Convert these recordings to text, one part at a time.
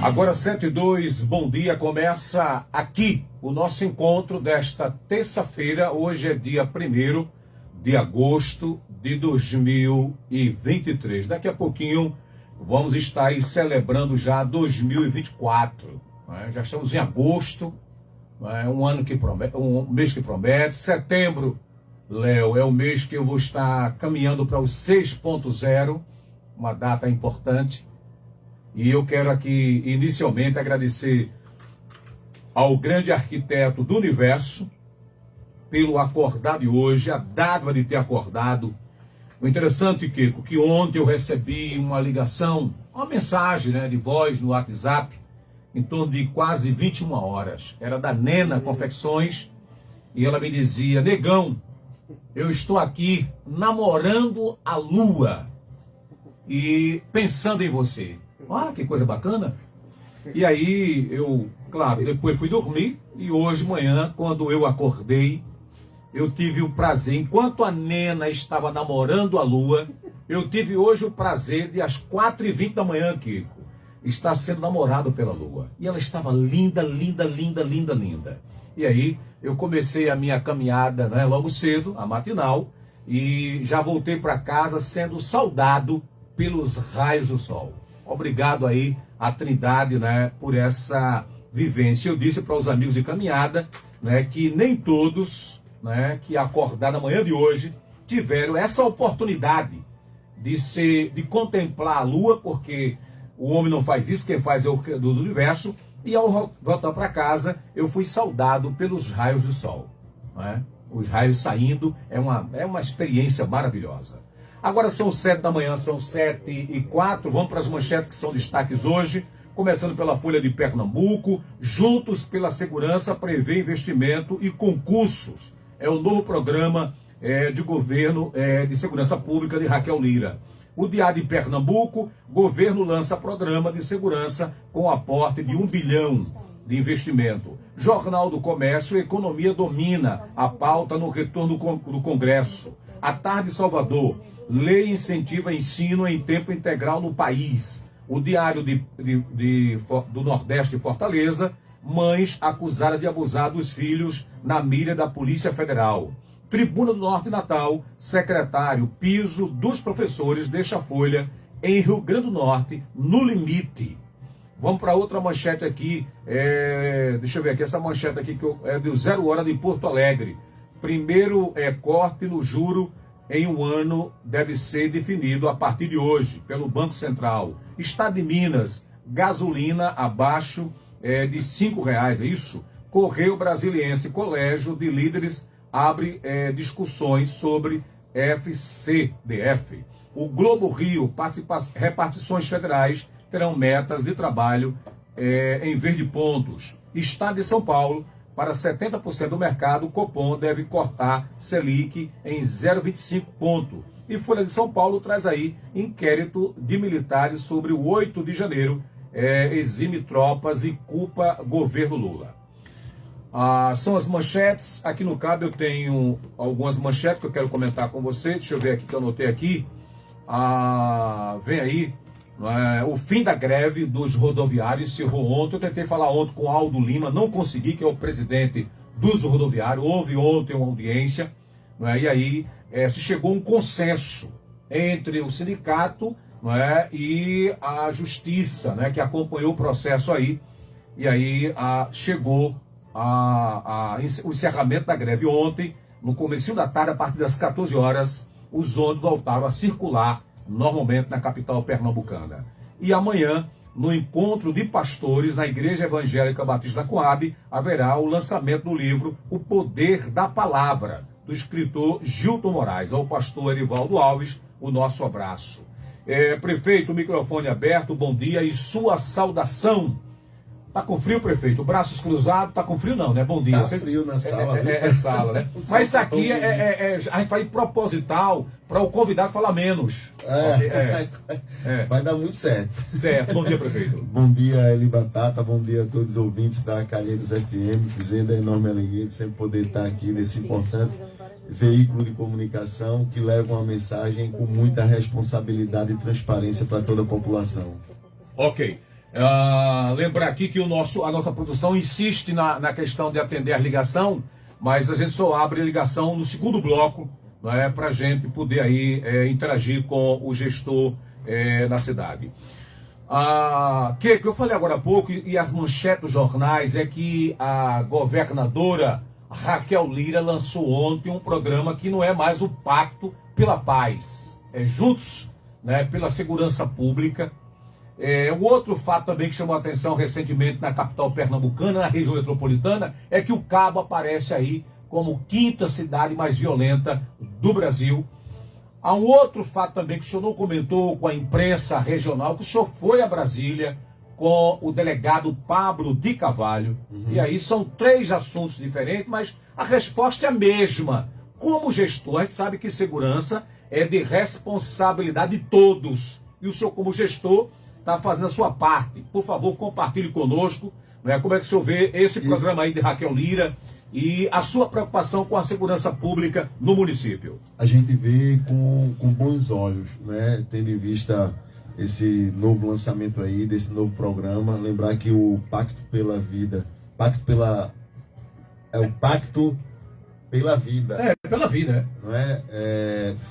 Agora 7:02, bom dia, começa aqui o nosso encontro desta terça-feira. Hoje é dia 1º de agosto de 2023. Daqui a pouquinho vamos estar aí celebrando já 2024. Né? Já estamos em agosto, né? Um ano que promete, um mês que promete. Setembro, Léo, é o mês que eu vou estar caminhando para os 6.0, uma data importante. E eu quero aqui, inicialmente, agradecer ao grande arquiteto do universo pelo acordar de hoje, a dádiva de ter acordado. O interessante, Kiko, que ontem eu recebi uma ligação, uma mensagem, né, de voz no WhatsApp, em torno de quase 21 horas. Era da Nena Confecções, e ela me dizia: negão, eu estou aqui namorando a lua e pensando em você. Ah, que coisa bacana. E aí eu, claro, depois fui dormir e hoje de manhã, quando eu acordei, eu tive o prazer, enquanto a Nena estava namorando a lua, eu tive hoje o prazer de às 4h20 da manhã, Kiko, estar sendo namorado pela lua. E ela estava linda, linda, linda, linda, linda. E aí eu comecei a minha caminhada, né, logo cedo, a matinal, e já voltei para casa sendo saudado pelos raios do sol. Obrigado aí à Trindade, né, por essa vivência. Eu disse para os amigos de caminhada, né, que nem todos, né, que acordaram na manhã de hoje tiveram essa oportunidade de contemplar a lua, porque o homem não faz isso, quem faz é o Criador do universo. E ao voltar para casa, eu fui saudado pelos raios do sol, né? Os raios saindo é uma experiência maravilhosa. Agora são 7 da manhã, são 7h04, vamos para as manchetes que são destaques hoje, começando pela Folha de Pernambuco. Juntos pela Segurança prevê investimento e concursos. É o novo programa de governo de segurança pública de Raquel Lira. O Diário de Pernambuco, governo lança programa de segurança com aporte de 1 bilhão de investimento. Jornal do Comércio, economia domina a pauta no retorno do Congresso. A Tarde Salvador, lei incentiva ensino em tempo integral no país. O Diário do Nordeste de Fortaleza, mães acusadas de abusar dos filhos na mira da Polícia Federal. Tribuna do Norte Natal, secretário, piso dos professores deixa a Folha em Rio Grande do Norte no limite. Vamos para outra manchete aqui, deixa eu ver aqui, essa manchete aqui que é do 0 Hora de Porto Alegre. Primeiro corte no juro em um ano deve ser definido a partir de hoje pelo Banco Central. Estado de Minas, gasolina abaixo de R$5, é isso? Correio Brasiliense, Colégio de Líderes abre discussões sobre FCDF. O Globo Rio, repartições federais terão metas de trabalho em vez de pontos. Estado de São Paulo, para 70% do mercado, o Copom deve cortar Selic em 0,25 ponto. E Folha de São Paulo traz aí inquérito de militares sobre o 8 de janeiro, exime tropas e culpa governo Lula. São as manchetes. Aqui no cabo eu tenho algumas manchetes que eu quero comentar com você. Deixa eu ver aqui que eu anotei aqui. Vem aí. O fim da greve dos rodoviários encerrou ontem. Eu tentei falar ontem com Aldo Lima, não consegui, que é o presidente dos rodoviários. Houve ontem uma audiência, e aí se chegou a um consenso entre o sindicato, e a justiça, que acompanhou o processo aí. E aí chegou o encerramento da greve ontem, no comecinho da tarde, a partir das 14 horas, os ônibus voltaram a circular normalmente na capital pernambucana. E amanhã, no encontro de pastores na Igreja Evangélica Batista da Coab, haverá o lançamento do livro O Poder da Palavra, do escritor Gilton Moraes. Ao pastor Erivaldo Alves, o nosso abraço. Prefeito, o microfone aberto, bom dia e sua saudação. Tá com frio, prefeito? Braços cruzados, tá com frio não, né? Bom dia. Tá frio na sala. Sala, né? Mas isso aqui a gente faz proposital para o convidado falar menos. Vai dar muito certo. Certo. Bom dia, prefeito. Bom dia, Eli Batata. Bom dia a todos os ouvintes da Calheiros FM. Dizer da enorme alegria de sempre poder estar aqui nesse importante veículo de comunicação que leva uma mensagem com muita responsabilidade e transparência para toda a população. Ok. Lembrar aqui que a nossa produção insiste na questão de atender a ligação, mas a gente só abre a ligação no segundo bloco, para a gente poder aí interagir com o gestor da cidade. Que eu falei agora há pouco, e as manchetes dos jornais, é que a governadora Raquel Lira lançou ontem um programa que não é mais o Pacto pela Paz, é Juntos, pela Segurança Pública. O outro fato também que chamou a atenção recentemente na capital pernambucana, na região metropolitana, é que o Cabo aparece aí como quinta cidade mais violenta do Brasil. Há um outro fato também que o senhor não comentou com a imprensa regional, que o senhor foi a Brasília com o delegado Pablo de Carvalho. E aí são 3 assuntos diferentes, mas a resposta é a mesma. Como gestor, a gente sabe que segurança é de responsabilidade de todos. E o senhor, como gestor, está fazendo a sua parte. Por favor, compartilhe conosco, como é que o senhor vê esse programa aí de Raquel Lira e a sua preocupação com a segurança pública no município. A gente vê com bons olhos, tendo em vista esse novo lançamento aí, desse novo programa. Lembrar que o Pacto pela Vida, o Pacto pela Vida. Pela vida,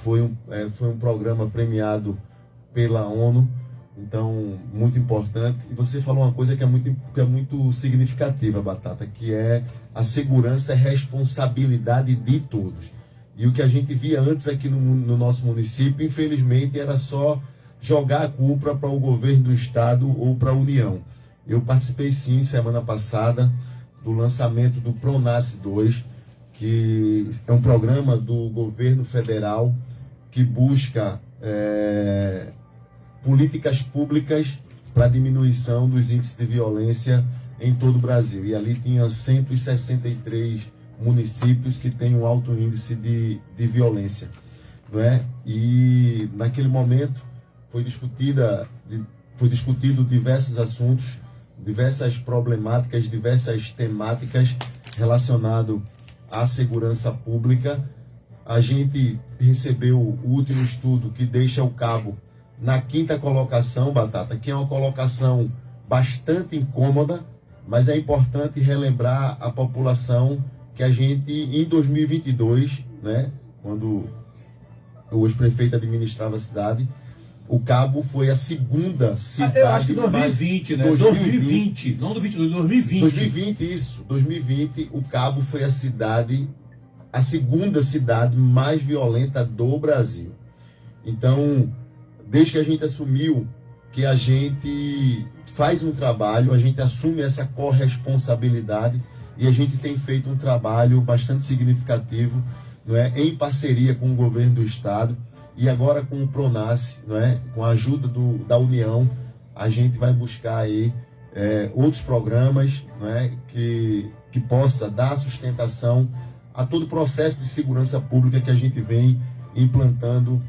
foi um programa premiado pela ONU, então muito importante. E você falou uma coisa que é muito significativa, Batata, que é a segurança é responsabilidade de todos. E o que a gente via antes aqui no nosso município, infelizmente, era só jogar a culpa para o governo do estado ou para a União. Eu participei sim, semana passada, do lançamento do PRONASSE 2, que é um programa do governo federal que busca políticas públicas para diminuição dos índices de violência em todo o Brasil. E ali tinha 163 municípios que têm um alto índice de violência. E naquele momento foi discutido diversos assuntos, diversas problemáticas, diversas temáticas relacionadas à segurança pública. A gente recebeu o último estudo que deixa o Cabo na 5ª colocação, Batata, que é uma colocação bastante incômoda, mas é importante relembrar a população que a gente, em 2022, quando o ex-prefeito administrava a cidade, o Cabo foi a segunda cidade... Eu acho que 2020, 2020, não do 22, 2020. 2020, isso. 2020, o Cabo foi a segunda cidade mais violenta do Brasil. Então, desde que a gente assumiu que a gente faz um trabalho, a gente assume essa corresponsabilidade e a gente tem feito um trabalho bastante significativo, em parceria com o governo do estado e agora com o PRONASSE, com a ajuda da União, a gente vai buscar aí outros programas, que possa dar sustentação a todo o processo de segurança pública que a gente vem implantando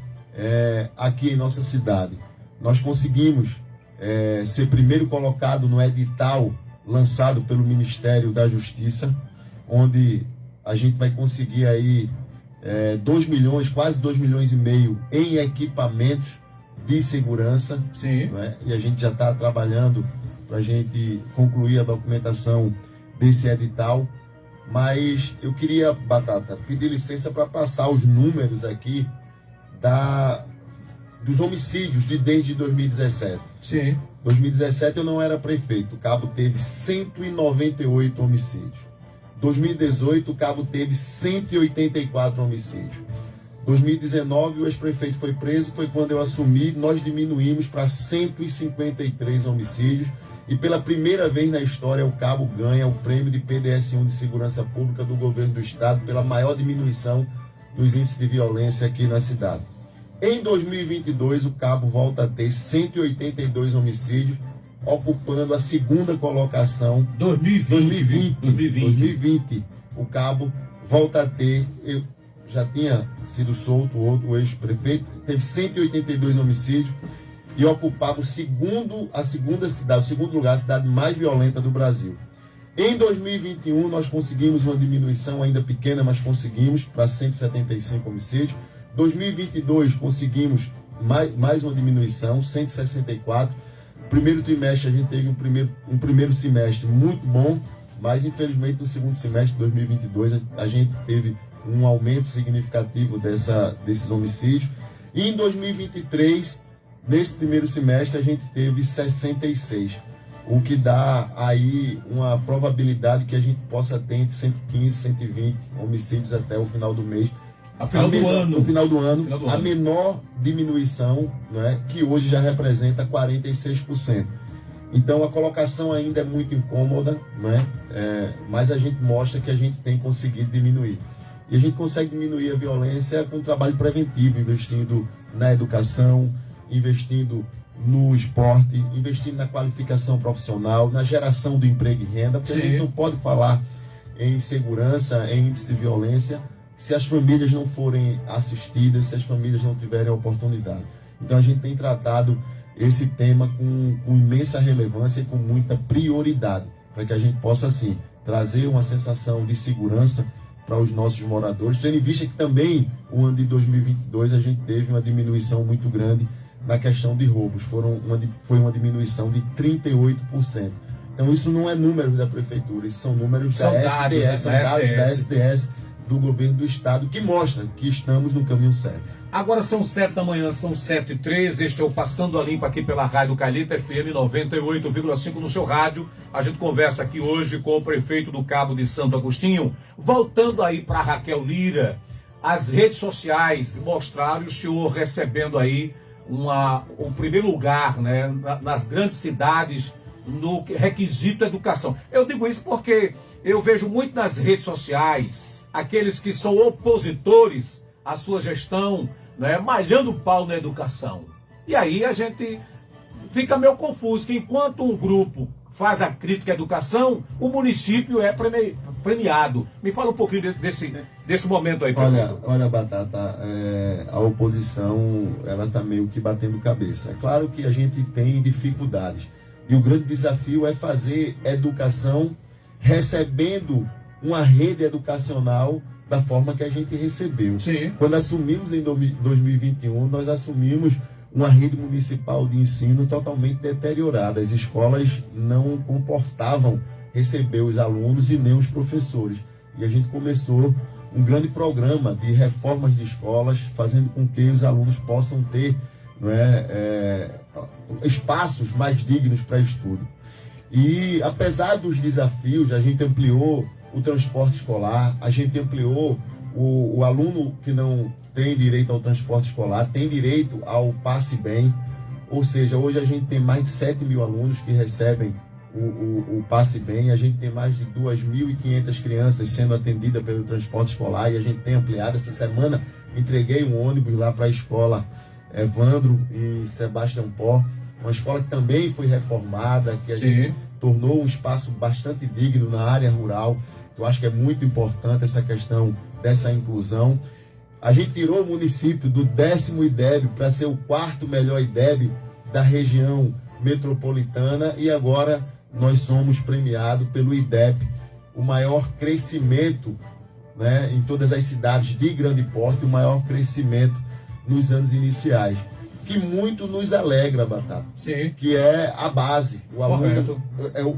aqui em nossa cidade. Nós conseguimos ser primeiro colocado no edital lançado pelo Ministério da Justiça, onde a gente vai conseguir aí 2 milhões, quase 2 milhões e meio em equipamentos de segurança. Sim. E a gente já está trabalhando para a gente concluir a documentação desse edital. Mas eu queria, Batata, pedir licença para passar os números aqui dos homicídios desde 2017. Sim. 2017 eu não era prefeito, o Cabo teve 198 homicídios. 2018 o Cabo teve 184 homicídios. 2019 o ex-prefeito foi preso, foi quando eu assumi, nós diminuímos para 153 homicídios. E pela primeira vez na história o Cabo ganha o prêmio de PDS1 de Segurança Pública do governo do estado pela maior diminuição nos índices de violência aqui na cidade. Em 2022 o Cabo volta a ter 182 homicídios, ocupando a segunda colocação. 2020 o Cabo volta a ter, eu já tinha sido solto o ex-prefeito, teve 182 homicídios e ocupava a segunda cidade, o segundo lugar, a cidade mais violenta do Brasil. Em 2021, nós conseguimos uma diminuição ainda pequena, mas conseguimos para 175 homicídios. 2022, conseguimos mais uma diminuição, 164. Primeiro trimestre, a gente teve um primeiro semestre muito bom, mas infelizmente no segundo semestre de 2022, a gente teve um aumento significativo desses homicídios. E em 2023, nesse primeiro semestre, a gente teve 66. O que dá aí uma probabilidade que a gente possa ter entre 115 e 120 homicídios até o final do mês. No final do ano, a menor diminuição, né, que hoje já representa 46%. Então a colocação ainda é muito incômoda, né, mas a gente mostra que a gente tem conseguido diminuir. E a gente consegue diminuir a violência com trabalho preventivo, investindo na educação, investindo no esporte, investindo na qualificação profissional, na geração do emprego e renda, porque a gente não pode falar em segurança, em índice de violência, se as famílias não forem assistidas, se as famílias não tiverem a oportunidade. Então a gente tem tratado esse tema com imensa relevância e com muita prioridade, para que a gente possa, assim, trazer uma sensação de segurança para os nossos moradores, tendo em vista que também o ano de 2022 a gente teve uma diminuição muito grande na questão de roubos, foi uma diminuição de 38%. Então isso não é números da prefeitura, isso são números da SDS, são dados da SDS, do governo do estado, que mostra que estamos no caminho certo. Agora são 7 da manhã, são 7h13, este é o Passando a Limpo aqui pela Rádio Calita FM 98,5 no seu rádio. A gente conversa aqui hoje com o prefeito do Cabo de Santo Agostinho. Voltando aí para Raquel Lira, as redes sociais mostraram o senhor recebendo aí o primeiro lugar, né, nas grandes cidades no requisito educação. Eu digo isso porque eu vejo muito nas redes sociais aqueles que são opositores à sua gestão, né, malhando o pau na educação. E aí a gente fica meio confuso, que enquanto um grupo faz a crítica à educação, o município é premiado. Me fala um pouquinho desse momento aí. Olha, Batata, a oposição ela está meio que batendo cabeça. É claro que a gente tem dificuldades. E o grande desafio é fazer educação recebendo uma rede educacional da forma que a gente recebeu. Sim. Quando assumimos em 2021, nós assumimos uma rede municipal de ensino totalmente deteriorada. As escolas não comportavam receber os alunos e nem os professores. E a gente começou um grande programa de reformas de escolas, fazendo com que os alunos possam ter, não é, espaços mais dignos para estudo. E apesar dos desafios, a gente ampliou o transporte escolar, a gente ampliou o aluno que não tem direito ao transporte escolar, tem direito ao passe bem, ou seja, hoje a gente tem mais de 7 mil alunos que recebem o passe bem, a gente tem mais de 2.500 crianças sendo atendidas pelo transporte escolar e a gente tem ampliado. Essa semana entreguei um ônibus lá para a escola Evandro e Sebastião Pó, uma escola que também foi reformada, que a gente tornou um espaço bastante digno na área rural. Eu acho que é muito importante essa questão dessa inclusão. A gente tirou o município do 10º IDEB para ser o 4º melhor IDEB da região metropolitana e agora nós somos premiados pelo IDEB, o maior crescimento, né, em todas as cidades de grande porte, o maior crescimento nos anos iniciais, que muito nos alegra, Batata. Sim. Que é a base, o aluno,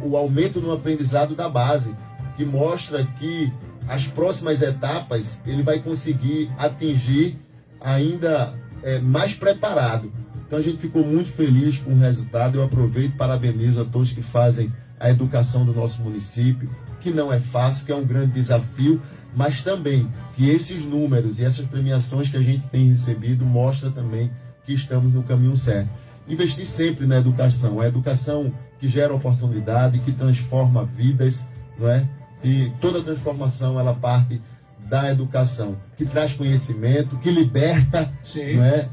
o aumento no aprendizado da base, que mostra que as próximas etapas ele vai conseguir atingir ainda mais preparado. Então a gente ficou muito feliz com o resultado. Eu aproveito e parabenizo a todos que fazem a educação do nosso município, que não é fácil, que é um grande desafio, mas também que esses números e essas premiações que a gente tem recebido mostram também que estamos no caminho certo. Investir sempre na educação, a educação que gera oportunidade, que transforma vidas, não é? E toda transformação ela parte da educação, que traz conhecimento, que liberta, não é?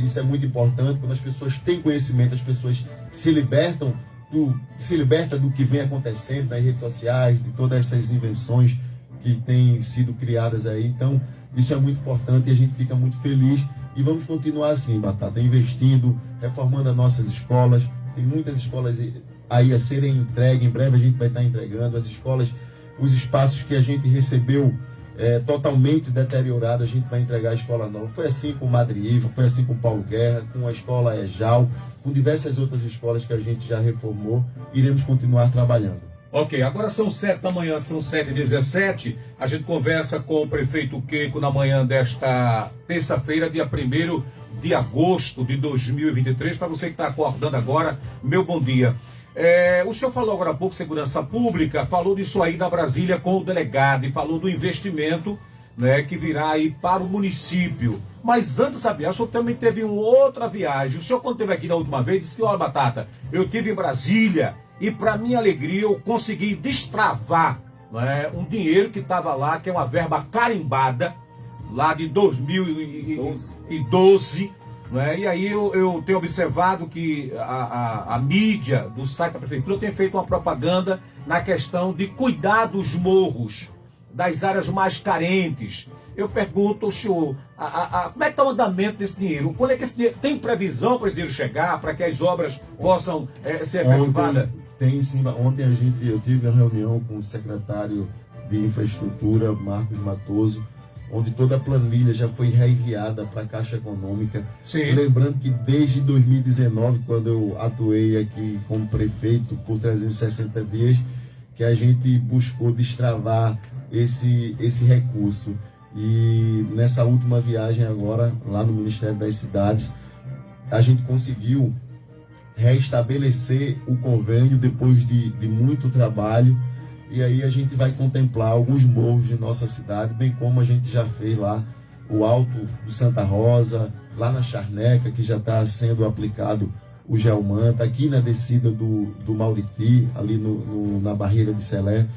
Isso é muito importante. Quando as pessoas têm conhecimento, as pessoas se libertam do que vem acontecendo nas redes sociais, de todas essas invenções que têm sido criadas aí. Então, isso é muito importante e a gente fica muito feliz. E vamos continuar assim, Batata, investindo, reformando as nossas escolas. Tem muitas escolas aí a serem entregues. Em breve a gente vai estar entregando as escolas, os espaços que a gente recebeu totalmente deteriorado, a gente vai entregar a escola nova. Foi assim com Madre Iva, foi assim com Paulo Guerra, com a escola Ejal, com diversas outras escolas que a gente já reformou. Iremos continuar trabalhando. Ok, agora são 7 da manhã, são 7h17. A gente conversa com o prefeito Queico na manhã desta terça-feira, dia 1º de agosto de 2023. Para você que está acordando agora, meu bom dia. O senhor falou agora há pouco, segurança pública, falou disso aí da Brasília com o delegado e falou do investimento, né, que virá aí para o município. Mas antes da viagem, o senhor também teve uma outra viagem. O senhor, quando esteve aqui na última vez, disse que, olha, Batata, eu estive em Brasília e, para minha alegria, eu consegui destravar, né, um dinheiro que estava lá, que é uma verba carimbada, lá de 2012, né? E aí eu tenho observado que a mídia do site da prefeitura tem feito uma propaganda na questão de cuidar dos morros, das áreas mais carentes. Eu pergunto ao senhor, como é que está o andamento desse dinheiro? Quando é que esse dinheiro, tem previsão para esse dinheiro chegar, para que as obras possam ser efetivadas? Tem sim. Ontem eu tive uma reunião com o secretário de Infraestrutura, Marcos Matoso, onde toda a planilha já foi reenviada para a Caixa Econômica. Sim. Lembrando que desde 2019, quando eu atuei aqui como prefeito por 360 dias, que a gente buscou destravar esse recurso. E nessa última viagem agora, lá no Ministério das Cidades, a gente conseguiu restabelecer o convênio depois de muito trabalho. E aí a gente vai contemplar alguns morros de nossa cidade, bem como a gente já fez lá o Alto do Santa Rosa, lá na Charneca, que já está sendo aplicado o Geomanta, aqui na descida do Mauriti, ali na Barreira de Selé.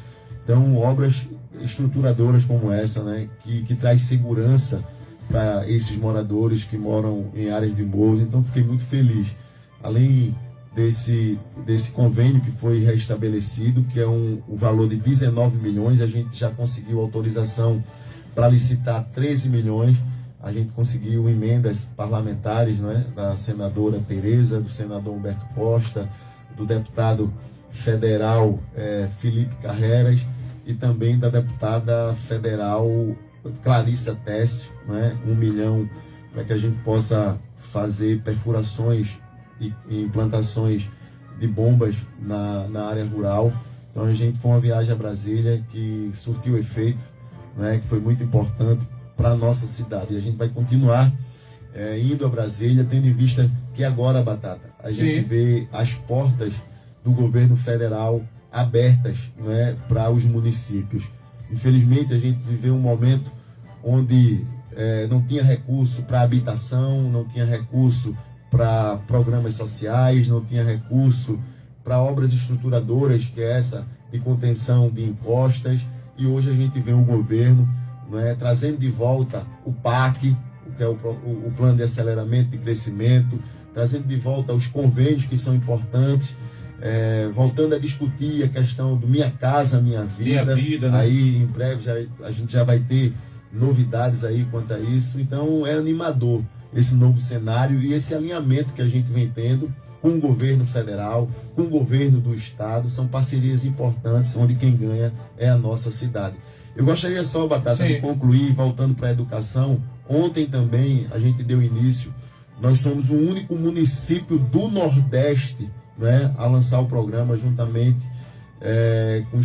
Então, obras estruturadoras como essa, né, que traz segurança para esses moradores que moram em áreas de morros. Então, fiquei muito feliz. Além desse convênio que foi restabelecido, que é o valor de 19 milhões, a gente já conseguiu autorização para licitar 13 milhões, a gente conseguiu emendas parlamentares, né, da senadora Tereza, do senador Humberto Costa, do deputado federal Felipe Carreras e também da deputada federal Clarissa Tessio, né, 1 milhão para que a gente possa fazer perfurações e implantações de bombas na área rural. Então a gente foi uma viagem a Brasília que surtiu efeito, né, que foi muito importante para a nossa cidade. E a gente vai continuar indo a Brasília, tendo em vista que agora, Batata, a gente vê as portas do governo federal abertas, né, para os municípios. Infelizmente, a gente viveu um momento onde não tinha recurso para habitação, não tinha recurso para programas sociais, não tinha recurso para obras estruturadoras, que é essa de contenção de encostas, e hoje a gente vê o governo, né, trazendo de volta o PAC, que é o Plano de Aceleramento de Crescimento, trazendo de volta os convênios que são importantes, voltando a discutir a questão do Minha Casa Minha Vida, né? Aí em breve a gente já vai ter novidades aí quanto a isso. Então é animador esse novo cenário e esse alinhamento que a gente vem tendo com o governo federal, com o governo do estado. São parcerias importantes, onde quem ganha é a nossa cidade. Eu gostaria só, Batata, de concluir, voltando para a educação. Ontem também a gente deu início, nós somos o único município do Nordeste, né, a lançar o programa juntamente com o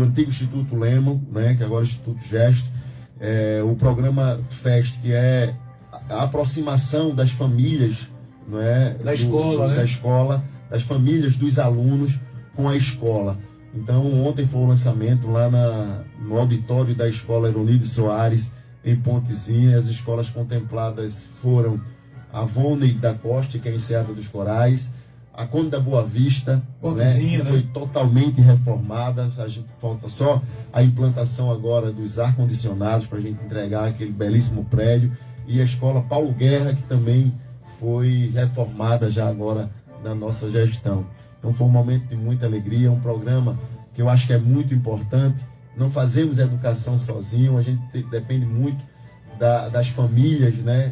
antigo Instituto Lemon, né, que agora é o Instituto Gesto, o programa FEST, que é a aproximação das famílias, né, da escola, das famílias dos alunos com a escola. Então, ontem foi o lançamento lá no auditório da Escola Eronide Soares, em Pontezinha. As escolas contempladas foram a Voney da Costa, que é a Enseada dos Corais, a Conde da Boa Vista, né, que foi totalmente reformada. A gente falta só a implantação agora dos ar-condicionados para a gente entregar aquele belíssimo prédio, e a Escola Paulo Guerra, que também foi reformada já agora na nossa gestão. Então foi um momento de muita alegria, um programa que eu acho que é muito importante. Não fazemos educação sozinho, a gente depende muito das famílias, né,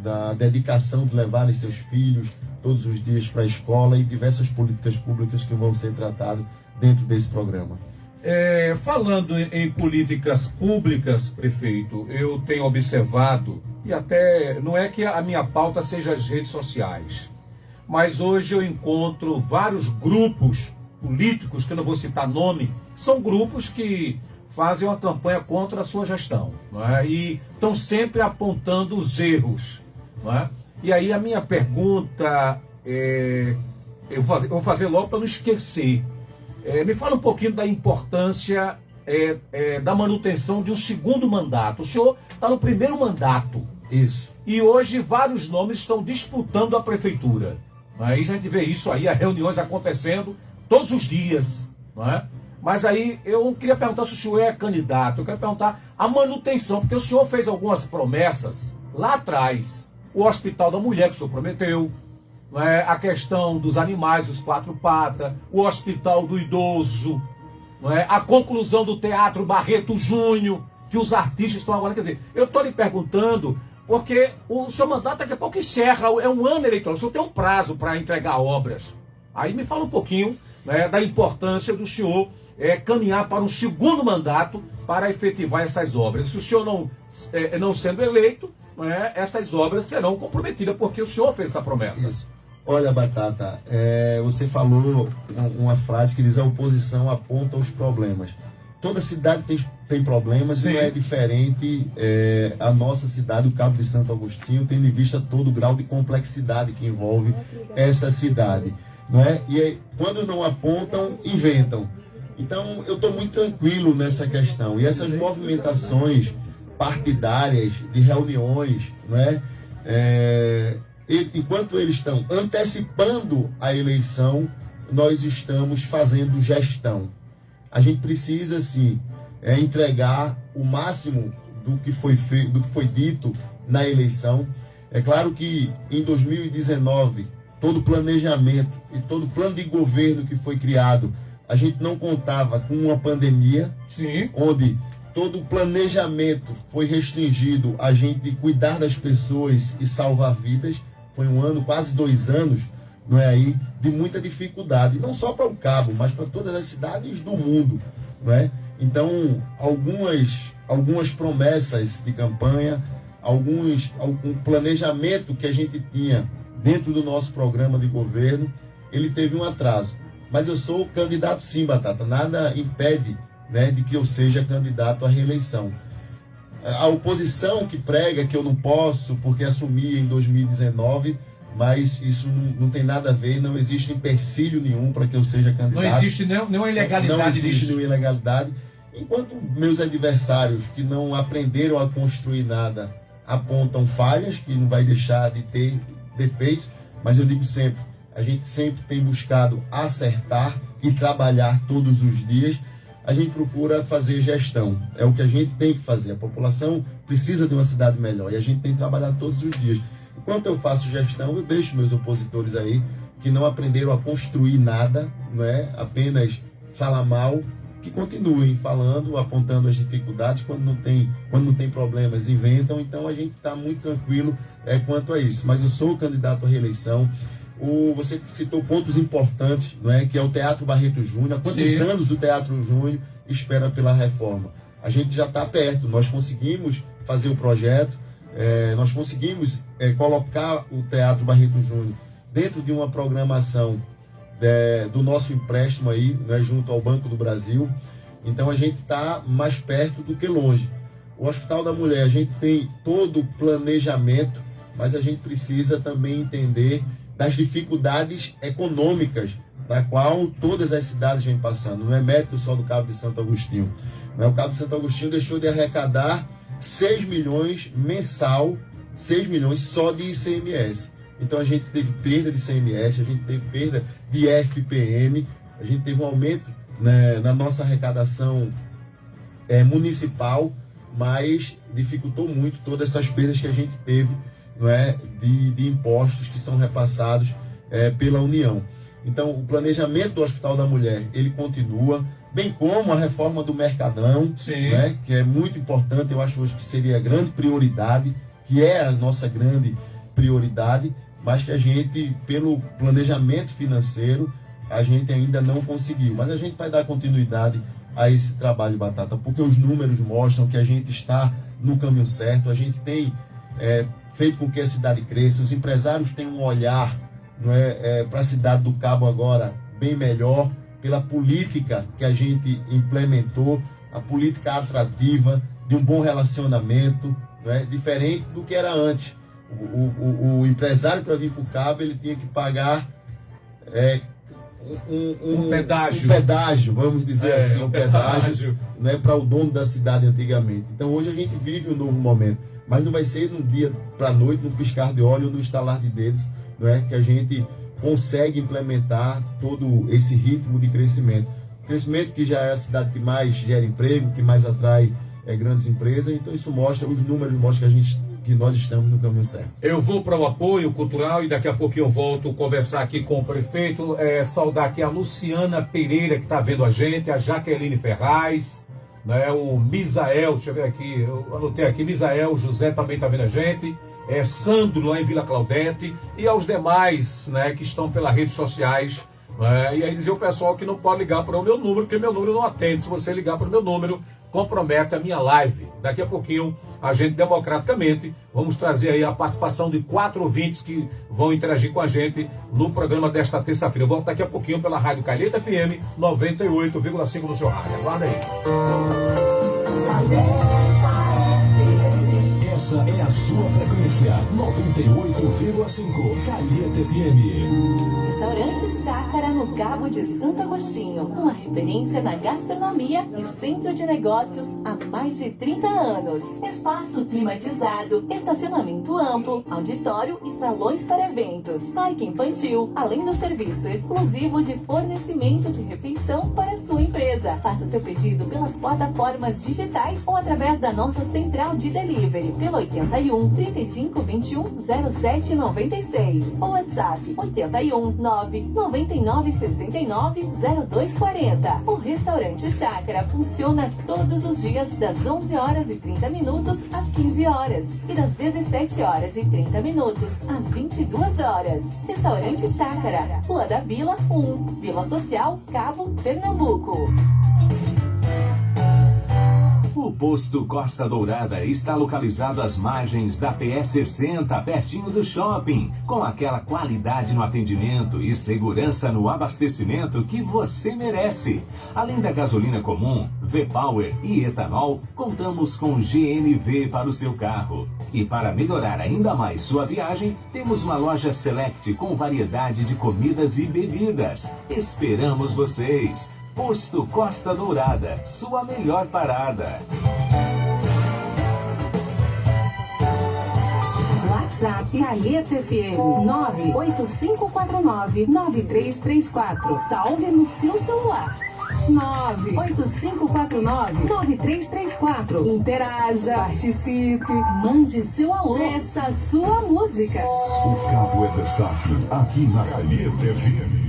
da dedicação de levarem seus filhos todos os dias para a escola e diversas políticas públicas que vão ser tratadas dentro desse programa. Falando em políticas públicas, prefeito, eu tenho observado, e até não é que a minha pauta seja as redes sociais, mas hoje eu encontro vários grupos políticos, que eu não vou citar nome, são grupos que fazem uma campanha contra a sua gestão, não é? E estão sempre apontando os erros, não é? E aí a minha pergunta, eu vou fazer logo para não esquecer. Me fala um pouquinho da importância da manutenção de um segundo mandato. O senhor está no primeiro mandato. Isso. E hoje vários nomes estão disputando a prefeitura. Aí a gente vê isso aí, as reuniões acontecendo todos os dias. Não é? Mas aí eu não queria perguntar se o senhor é candidato, eu quero perguntar a manutenção, porque o senhor fez algumas promessas lá atrás. O Hospital da Mulher que o senhor prometeu, a questão dos animais, os 4 patas, o Hospital do Idoso, a conclusão do Teatro Barreto Júnior, que os artistas estão agora. Quer dizer, eu estou lhe perguntando porque o seu mandato daqui a pouco encerra, é um ano eleitoral, o senhor tem um prazo para entregar obras. Aí me fala um pouquinho da importância do senhor caminhar para um segundo mandato para efetivar essas obras. Se o senhor não sendo eleito, essas obras serão comprometidas, porque o senhor fez essa promessa. Isso. Olha, Batata, você falou uma frase que diz: a oposição aponta os problemas. Toda cidade tem problemas. Sim. E não é diferente a nossa cidade, o Cabo de Santo Agostinho, tendo em vista todo o grau de complexidade que envolve essa cidade. Não é? E aí, quando não apontam, inventam. Então, eu estou muito tranquilo nessa questão. E essas movimentações partidárias, de reuniões, não é? Enquanto eles estão antecipando a eleição, nós estamos fazendo gestão. A gente precisa, sim, entregar o máximo do que foi feito, do que foi dito na eleição. É claro que em 2019, todo o planejamento e todo o plano de governo que foi criado, a gente não contava com uma pandemia. Sim. Onde todo o planejamento foi restringido a gente cuidar das pessoas e salvar vidas. Foi um ano, quase 2 anos, não é aí, de muita dificuldade, não só para o Cabo, mas para todas as cidades do mundo, não é? Então, algumas promessas de campanha, algum planejamento que a gente tinha dentro do nosso programa de governo, ele teve um atraso. Mas eu sou candidato sim, Batata, nada impede, né, de que eu seja candidato à reeleição. A oposição que prega que eu não posso porque assumi em 2019, mas isso não tem nada a ver, não existe empecilho nenhum para que eu seja candidato. Não existe nenhuma ilegalidade. Não existe nenhuma ilegalidade. Enquanto meus adversários que não aprenderam a construir nada apontam falhas, que não vai deixar de ter defeitos, mas eu digo sempre, a gente sempre tem buscado acertar e trabalhar todos os dias. A gente procura fazer gestão, é o que a gente tem que fazer. A população precisa de uma cidade melhor e a gente tem que trabalhar todos os dias. Enquanto eu faço gestão, eu deixo meus opositores aí, que não aprenderam a construir nada, não é? Apenas falar mal, que continuem falando, apontando as dificuldades. Quando não tem problemas, inventam. Então a gente está muito tranquilo quanto a isso. Mas eu sou candidato à reeleição. Você citou pontos importantes, não é? Que é o Teatro Barreto Júnior. Há quantos Sim. anos o Teatro Júnior espera pela reforma? A gente já está perto. Nós conseguimos fazer o projeto, nós conseguimos colocar o Teatro Barreto Júnior dentro de uma programação do nosso empréstimo aí, né, junto ao Banco do Brasil. Então a gente está mais perto do que longe. O Hospital da Mulher, a gente tem todo o planejamento, mas a gente precisa também entender das dificuldades econômicas da qual todas as cidades vêm passando. Não é mérito só do Cabo de Santo Agostinho. O Cabo de Santo Agostinho deixou de arrecadar 6 milhões mensal, 6 milhões só de ICMS. Então a gente teve perda de ICMS, a gente teve perda de FPM, a gente teve um aumento, né, na nossa arrecadação municipal, mas dificultou muito todas essas perdas que a gente teve, não é, de impostos que são repassados pela União. Então, o planejamento do Hospital da Mulher, ele continua, bem como a reforma do Mercadão, né, que é muito importante, eu acho hoje que seria a grande prioridade, que é a nossa grande prioridade, mas que a gente, pelo planejamento financeiro, a gente ainda não conseguiu. Mas a gente vai dar continuidade a esse trabalho, Batata, porque os números mostram que a gente está no caminho certo, a gente tem feito com que a cidade cresça, os empresários têm um olhar para a cidade do Cabo agora bem melhor, pela política que a gente implementou, a política atrativa, de um bom relacionamento, diferente do que era antes. O empresário, para vir para o Cabo, ele tinha que pagar um pedágio, vamos dizer assim, um pedágio para o dono da cidade antigamente. Então hoje a gente vive um novo momento, mas não vai ser de um dia para a noite, num piscar de olho, no estalar de dedos, que a gente consegue implementar todo esse ritmo de crescimento. Crescimento que já é a cidade que mais gera emprego, que mais atrai grandes empresas. Então isso mostra, os números mostram que nós estamos no caminho certo. Eu vou para o apoio cultural e daqui a pouquinho eu volto conversar aqui com o prefeito, saudar aqui a Luciana Pereira, que está vendo a gente, a Jaqueline Ferraz, o Misael, deixa eu ver aqui, eu anotei aqui, Misael José também está vendo a gente, Sandro lá em Vila Claudete e aos demais que estão pelas redes sociais. E aí dizer o pessoal que não pode ligar para o meu número, porque meu número não atende. Se você ligar para o meu número, compromete a minha live. Daqui a pouquinho, a gente democraticamente vamos trazer aí a participação de 4 ouvintes que vão interagir com a gente no programa desta terça-feira. Eu volto daqui a pouquinho pela Rádio Calheta FM 98,5 no seu rádio. Aguarda aí. Essa é a sua frequência, 98,5 Calheta FM. Restaurante Chácara no Cabo de Santo Agostinho, uma referência na gastronomia e centro de negócios há mais de 30 anos. Espaço climatizado, estacionamento amplo, auditório e salões para eventos, parque infantil, além do serviço exclusivo de fornecimento de refeição para sua empresa. Faça seu pedido pelas plataformas digitais ou através da nossa central de delivery pelo 81 35 21 07 96 ou WhatsApp 81 999 69 0240. O Restaurante Chácara funciona todos os dias das 11 horas e 30 minutos às 15 horas e das 17 horas e 30 minutos às 22 horas. Restaurante Chácara, Rua da Vila 1, Vila Social, Cabo, Pernambuco. O posto Costa Dourada está localizado às margens da PS 60, pertinho do shopping, com aquela qualidade no atendimento e segurança no abastecimento que você merece. Além da gasolina comum, V-Power e etanol, contamos com GNV para o seu carro. E para melhorar ainda mais sua viagem, temos uma loja Select com variedade de comidas e bebidas. Esperamos vocês! Posto Costa Dourada, sua melhor parada. WhatsApp Calheta FM 98549-9334. Salve no seu celular. 98549-9334. Interaja, participe, mande seu alô, peça a sua música. O Cabo é destaque aqui na Calheta FM.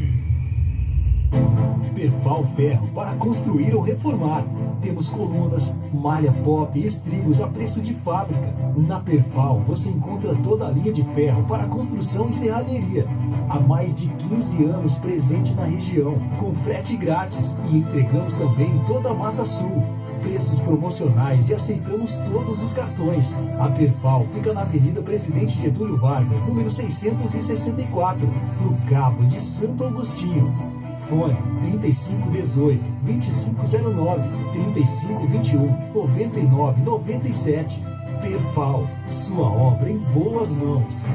Perfal Ferro para construir ou reformar. Temos colunas, malha pop e estribos a preço de fábrica. Na Perfal você encontra toda a linha de ferro para construção e serralheria. Há mais de 15 anos presente na região, com frete grátis e entregamos também em toda a Mata Sul. Preços promocionais e aceitamos todos os cartões. A Perfal fica na Avenida Presidente Getúlio Vargas, número 664, no Cabo de Santo Agostinho. Fone 3518-2509, 3521-9997. Perfal, sua obra em boas mãos.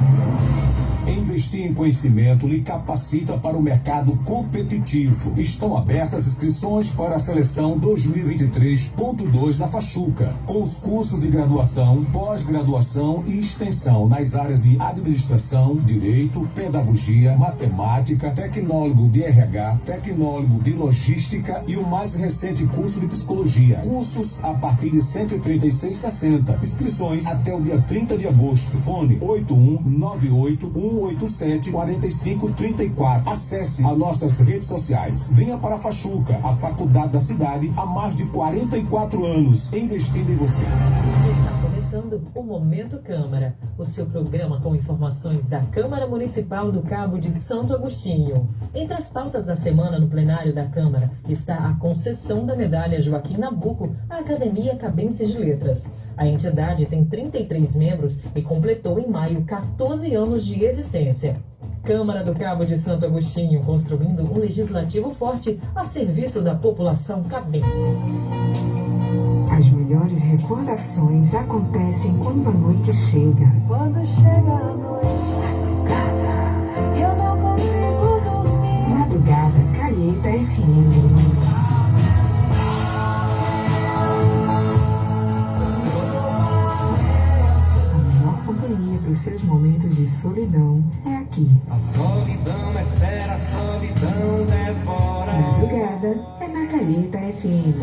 Investir em conhecimento lhe capacita para o mercado competitivo. Estão abertas inscrições para a seleção 2023.2 da Fachuca, com os cursos de graduação, pós-graduação e extensão nas áreas de administração, direito, pedagogia, matemática, tecnólogo de RH, tecnólogo de logística e o mais recente curso de psicologia. Cursos a partir de R$ 136,60. Inscrições até o dia 30 de agosto. Fone 8198-187-4534. Acesse as nossas redes sociais. Venha para a Fachuca, a faculdade da cidade, há mais de 44 anos, investindo em você. Está começando começando o Momento Câmara, o seu programa com informações da Câmara Municipal do Cabo de Santo Agostinho. Entre as pautas da semana no plenário da Câmara está a concessão da medalha Joaquim Nabuco à Academia Cabense de Letras. A entidade tem 33 membros e completou em maio 14 anos de existência. Câmara do Cabo de Santo Agostinho, construindo um legislativo forte a serviço da população cabense. As melhores recordações acontecem quando a noite chega. Quando chega a noite, eu não consigo dormir. Madrugada, Calheta FM. Para os seus momentos de solidão é aqui. A solidão é fera, a solidão devora. Madrugada é na Calheta FM.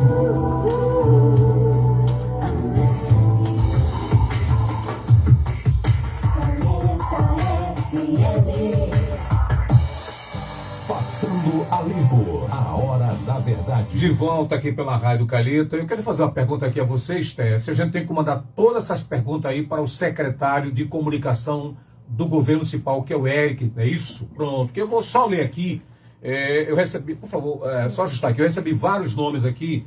Passando a limpo, a hora da verdade. De volta aqui pela Rádio Calheta. Eu quero fazer uma pergunta aqui a vocês, Tess. A gente tem que mandar todas essas perguntas aí para o secretário de comunicação do governo municipal, que é o Eric, é isso? Pronto, que eu vou só ler aqui. Eu recebi, por favor, só ajustar aqui. Eu recebi vários nomes aqui.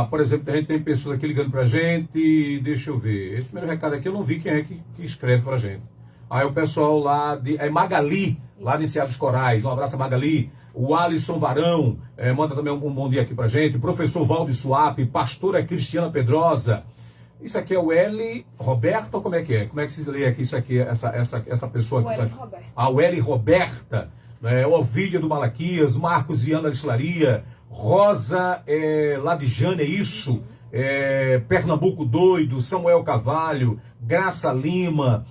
Por exemplo, a gente tem pessoas aqui ligando pra gente. Deixa eu ver. Esse primeiro recado aqui eu não vi quem é que escreve pra gente. Aí o pessoal lá de Magali, lá de Enseados Corais. Um abraço a Magali. O Alisson Varão, manda também um bom dia aqui pra gente. Professor Valdo Suape, pastora Cristiana Pedrosa. Isso aqui é o L. Roberta ou como é que é? Como é que se lê aqui isso aqui, essa pessoa aqui? O L. Roberta. O L. Roberta, o Ovídia do Malaquias, Marcos Viana de Slaria, Rosa Ladijane, é isso? Pernambuco Doido, Samuel Cavalho, Graça Lima,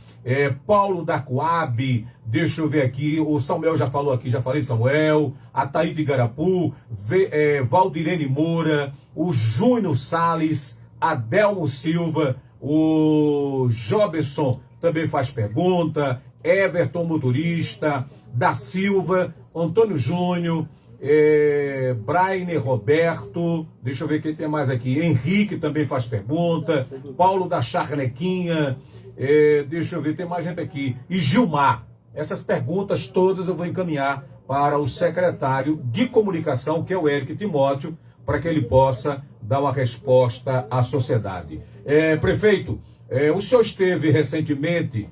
Paulo da Coab, deixa eu ver aqui, o Samuel já falou aqui, já falei Samuel, a Taíde Garapu, Valdirene Moura, o Júnior Salles, Adelmo Silva, o Jobson também faz pergunta, Everton Motorista, da Silva, Antônio Júnior, Brainer Roberto, deixa eu ver quem tem mais aqui, Henrique também faz pergunta, Paulo da Charnequinha, deixa eu ver, tem mais gente aqui, e Gilmar. Essas perguntas todas eu vou encaminhar para o secretário de comunicação, que é o Eric Timóteo, para que ele possa dar uma resposta à sociedade. Prefeito, o senhor esteve recentemente,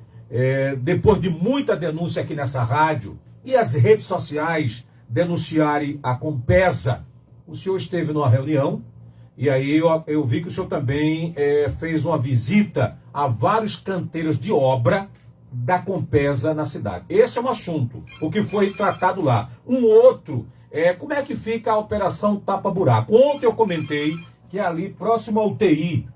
depois de muita denúncia aqui nessa rádio, e as redes sociais denunciarem a Compesa, o senhor esteve numa reunião, e aí eu vi que o senhor também fez uma visita a vários canteiros de obra da Compesa na cidade. Esse é um assunto, o que foi tratado lá. Um outro, como é que fica a operação tapa-buraco? Ontem eu comentei que ali, próximo ao UTI,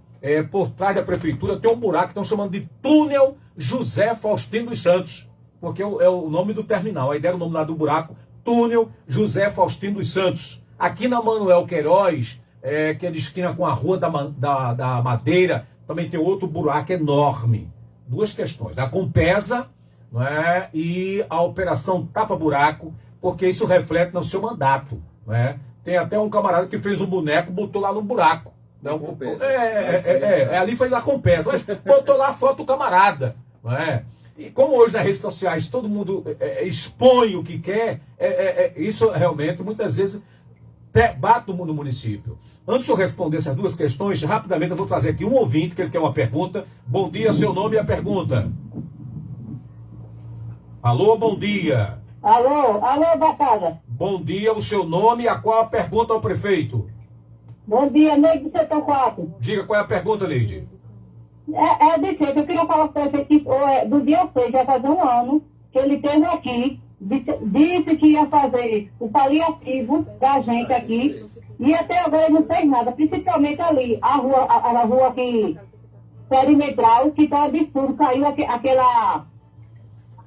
por trás da prefeitura, tem um buraco que estão chamando de túnel José Faustino dos Santos, porque é o nome do terminal. Aí deram o nome lá do buraco, túnel José Faustino dos Santos. Aqui na Manuel Queiroz, que é de esquina com a Rua da Madeira, também tem outro buraco enorme. Duas questões, a Compesa, não é, e a operação tapa-buraco, porque isso reflete no seu mandato. Não é? Tem até um camarada que fez um boneco, botou lá no buraco. Da Compesa. Ali foi da Compesa, mas botou lá a foto do camarada. Não é? E como hoje nas redes sociais todo mundo expõe o que quer, isso realmente muitas vezes bate no município. Antes de eu responder essas duas questões, rapidamente eu vou trazer aqui um ouvinte que ele quer uma pergunta. Bom dia, seu nome e a pergunta. Alô, bom dia. Alô, Batalha. Bom dia, o seu nome e a qual a pergunta ao prefeito. Bom dia, Neide do Setor 4. Diga qual é a pergunta, Neide. Defeito, eu queria falar para você que do dia 6, já faz um ano, que ele esteve aqui, disse que ia fazer o paliativo da gente aqui, e até agora ele não fez nada, principalmente ali, a rua aqui, perimetral, que está absurdo, caiu aquela...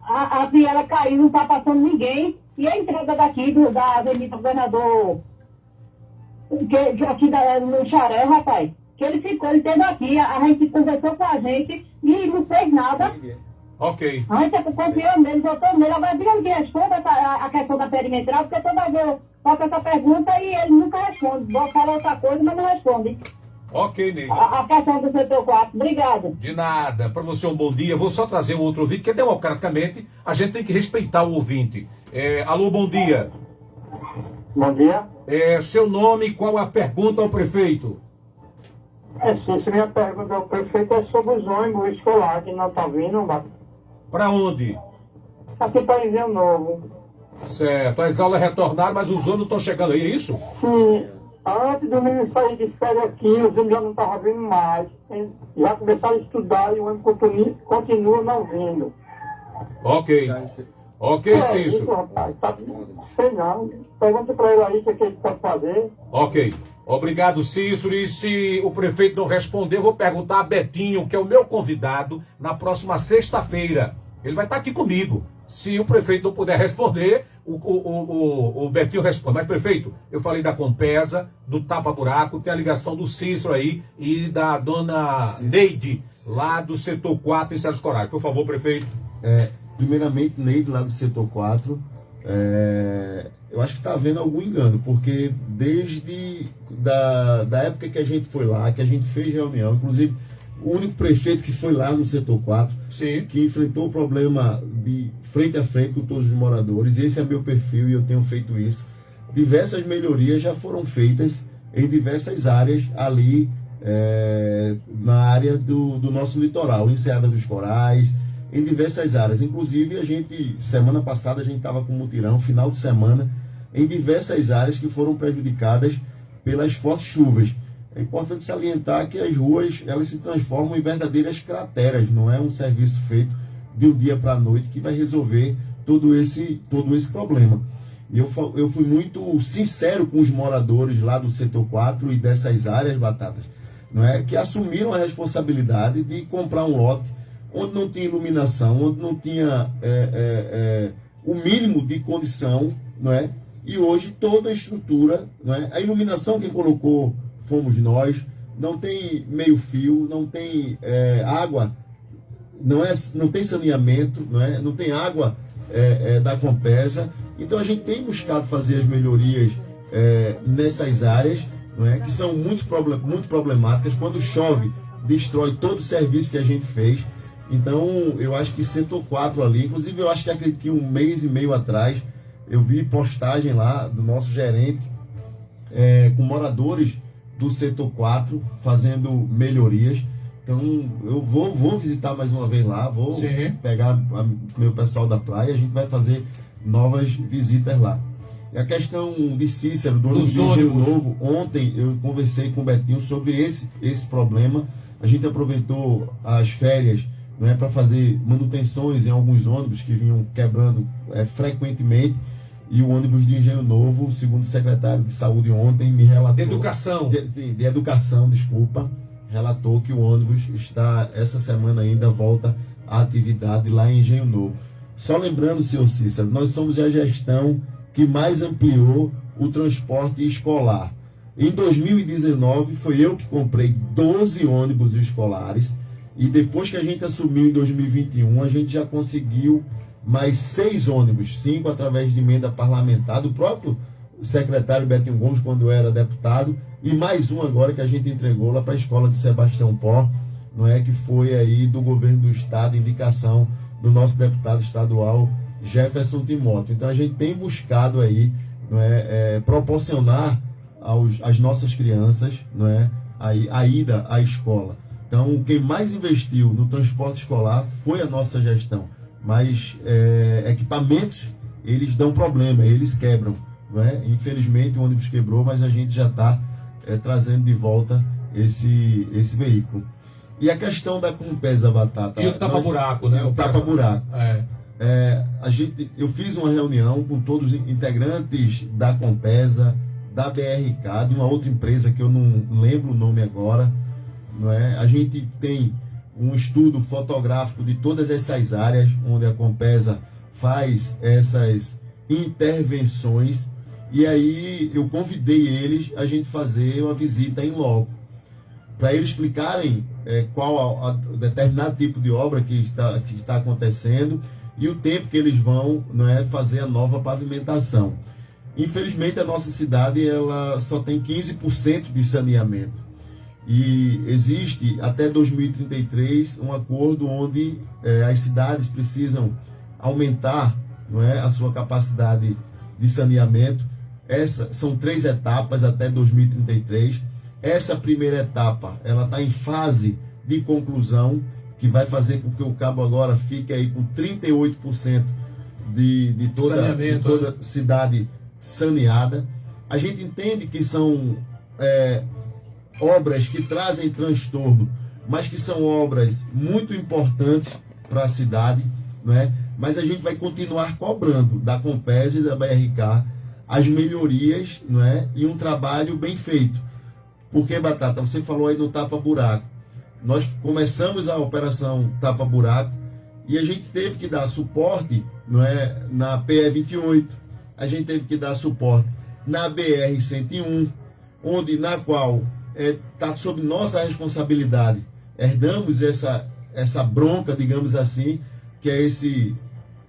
A viela caiu, não está passando ninguém, e a entrada daqui da Avenida Governador, que aqui no Xaré, rapaz, que ele teve aqui, a gente conversou com a gente e não fez nada. Ok. A gente confiou nele, votou nele. Agora diga que responda a questão da perimetral, porque toda vez eu faço essa pergunta e ele nunca responde. Fala outra coisa, mas não responde. Ok, Neide. a questão do setor 4. Obrigado. De nada. Para você um bom dia. Vou só trazer um outro ouvinte, que democraticamente a gente tem que respeitar o ouvinte. Alô, bom dia. Bom dia. Seu nome e qual a pergunta ao prefeito? Se minha pergunta ao prefeito é sobre os ônibus escolares que não estão vindo. Para onde? Aqui para Engenho Novo. Certo. As aulas retornaram, mas os ônibus estão chegando aí, é isso? Sim. Antes do menino sair de férias aqui, os ônibus já não estavam vindo mais. Já começaram a estudar e o ônibus continua não vindo. Ok. Ok, Cícero. Isso, rapaz. Sei não. Pergunta para ele aí o que ele pode fazer. Ok. Obrigado, Cícero. E se o prefeito não responder, eu vou perguntar a Betinho, que é o meu convidado, na próxima sexta-feira. Ele vai estar aqui comigo. Se o prefeito não puder responder, o Betinho responde. Mas, prefeito, eu falei da Compesa, do Tapa-Buraco, tem a ligação do Cícero aí e da dona Neide, lá do setor 4 em Sérgio Coragem. Por favor, prefeito. Primeiramente, Neide, lá do setor 4, eu acho que está havendo algum engano, porque desde da época que a gente foi lá, que a gente fez reunião, inclusive o único prefeito que foi lá no setor 4, sim, que enfrentou o problema de frente a frente com todos os moradores, esse é meu perfil e eu tenho feito isso. Diversas melhorias já foram feitas em diversas áreas ali, na área do nosso litoral, em Enseada dos Corais, em diversas áreas. Inclusive, semana passada, a gente estava com mutirão, final de semana, em diversas áreas que foram prejudicadas pelas fortes chuvas. É importante salientar que as ruas, elas se transformam em verdadeiras crateras, não é um serviço feito de um dia para a noite que vai resolver todo esse problema. E eu fui muito sincero com os moradores lá do setor 4 e dessas áreas, Batatas, não é, que assumiram a responsabilidade de comprar um lote onde não tinha iluminação, onde não tinha o mínimo de condição, não é? E hoje toda a estrutura, não é? A iluminação quem colocou fomos nós, não tem meio fio, não tem água, não tem saneamento, não tem água da Compesa. Então a gente tem buscado fazer as melhorias nessas áreas, não é? Que são muito problemáticas. Quando chove, destrói todo o serviço que a gente fez. Então eu acho que setor 4 ali, inclusive eu acho que acredito que 1 mês e meio atrás, eu vi postagem lá do nosso gerente com moradores do setor 4 fazendo melhorias. Então eu vou visitar mais uma vez lá, vou pegar meu pessoal da praia, a gente vai fazer novas visitas lá. E a questão de Cícero, do Engenho Novo, ontem eu conversei com o Betinho sobre esse problema. A gente aproveitou as férias, não é, para fazer manutenções em alguns ônibus que vinham quebrando frequentemente. E o ônibus de Engenho Novo, segundo o secretário de Saúde ontem, me relatou... De educação. De educação, desculpa. Relatou que o ônibus está, essa semana ainda, volta à atividade lá em Engenho Novo. Só lembrando, senhor Cícero, nós somos a gestão que mais ampliou o transporte escolar. Em 2019, foi eu que comprei 12 ônibus escolares. E depois que a gente assumiu em 2021, a gente já conseguiu mais 6 ônibus, 5 através de emenda parlamentar do próprio secretário Betinho Gomes, quando era deputado, e mais um agora que a gente entregou lá para a escola de Sebastião Pó, não é, que foi aí do governo do estado, indicação do nosso deputado estadual Jefferson Timóteo. Então a gente tem buscado aí, não é, proporcionar às nossas crianças, não é, a ida à escola. Então quem mais investiu no transporte escolar foi a nossa gestão. Mas equipamentos, eles dão problema, eles quebram, não é? Infelizmente o ônibus quebrou, mas a gente já está trazendo de volta esse veículo. E a questão da Compesa, Batata... E o tapa-buraco, né? O tapa-buraco. Eu fiz uma reunião com todos os integrantes da Compesa, da BRK, de uma outra empresa que eu não lembro o nome agora, não é? A gente tem um estudo fotográfico de todas essas áreas onde a Compesa faz essas intervenções, e aí eu convidei eles a gente fazer uma visita em loco, para eles explicarem qual a determinado tipo de obra que está acontecendo e o tempo que eles vão, não é, fazer a nova pavimentação. Infelizmente a nossa cidade ela só tem 15% de saneamento. E existe até 2033 um acordo onde as cidades precisam aumentar, não é, a sua capacidade de saneamento. São 3 etapas até 2033. Essa primeira etapa, ela está em fase de conclusão, que vai fazer com que o Cabo agora fique aí com 38% de toda cidade saneada. A gente entende que são obras que trazem transtorno, mas que são obras muito importantes para a cidade, não é? Mas a gente vai continuar cobrando da Compes e da BRK as melhorias, não é? E um trabalho bem feito. Porque, Batata, você falou aí do tapa-buraco. Nós começamos a operação tapa-buraco e a gente teve que dar suporte, não é, na PE28, a gente teve que dar suporte na BR-101, na qual está sob nossa responsabilidade. Herdamos essa bronca, digamos assim, que é esse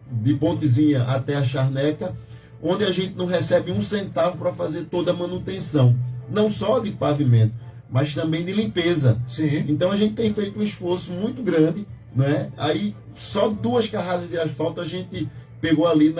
de Pontezinha até a Charneca, onde a gente não recebe um centavo para fazer toda a manutenção, não só de pavimento, mas também de limpeza. Sim. Então a gente tem feito um esforço muito grande, né? Aí só 2 carradas de asfalto a gente pegou ali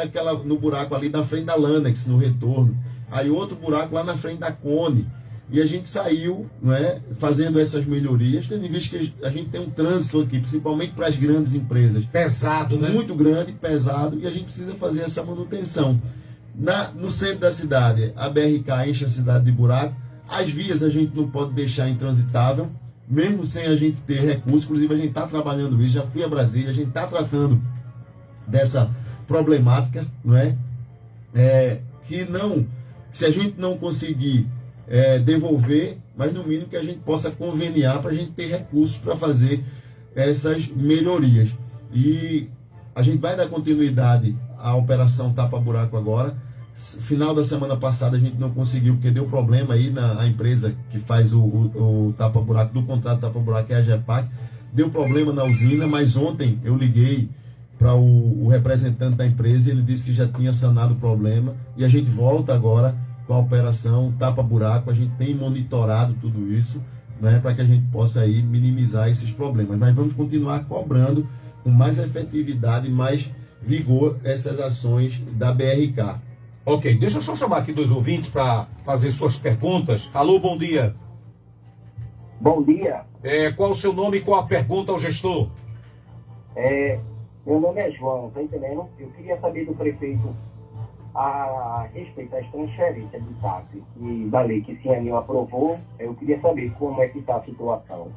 no buraco ali na frente da Lanex, no retorno. Aí outro buraco lá na frente da Cone. E a gente saiu, né, fazendo essas melhorias, tendo em vista que a gente tem um trânsito aqui, principalmente para as grandes empresas. Pesado, né? Muito grande, pesado, e a gente precisa fazer essa manutenção. No centro da cidade, a BRK enche a cidade de buraco. As vias a gente não pode deixar intransitável, mesmo sem a gente ter recursos. Inclusive a gente está trabalhando isso, já fui a Brasília, a gente está tratando dessa problemática, não é? Se a gente não conseguir devolver, mas no mínimo que a gente possa conveniar para a gente ter recursos para fazer essas melhorias. E a gente vai dar continuidade à operação tapa-buraco agora. Final da semana passada a gente não conseguiu, porque deu problema aí na empresa que faz o tapa-buraco, do contrato tapa-buraco, é a GEPAC. Deu problema na usina, mas ontem eu liguei para o representante da empresa e ele disse que já tinha sanado o problema. E a gente volta agora com a operação tapa-buraco. A gente tem monitorado tudo isso, né, para que a gente possa aí minimizar esses problemas. Mas vamos continuar cobrando com mais efetividade, mais vigor, essas ações da BRK. Ok, deixa eu só chamar aqui 2 ouvintes para fazer suas perguntas. Alô, bom dia. Bom dia. Qual o seu nome e qual a pergunta ao gestor? Meu nome é João, tá entendendo? Eu queria saber do prefeito a respeito às transferências de TAP e da lei que Cianil aprovou. Eu queria saber como é que está a situação.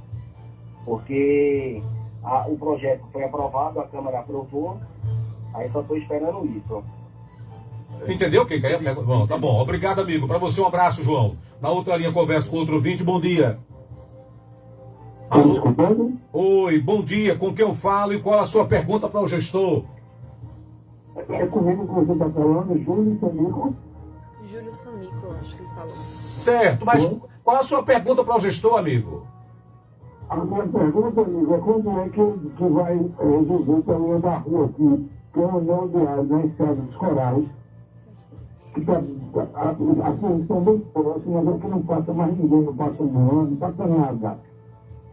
Porque o projeto foi aprovado, a Câmara aprovou, aí só estou esperando isso. Entendeu, Kika? Bom, tá bom. Obrigado, amigo. Para você, um abraço, João. Na outra linha, converso com outro ouvinte. Bom dia. Alô? Oi, bom dia. Com quem eu falo e qual a sua pergunta para o gestor? É comigo que você está falando, Júlio Samico. Júlio Samico, eu acho que ele falou. Certo, mas qual a sua pergunta para o gestor, amigo? A minha pergunta, amigo, é quando é que vai resolver o problema da rua aqui, que é o anel viário na Estrada dos Corais. Assim, estão bem próximas, mas é que não passa mais ninguém, não passa um ano, não passa nada.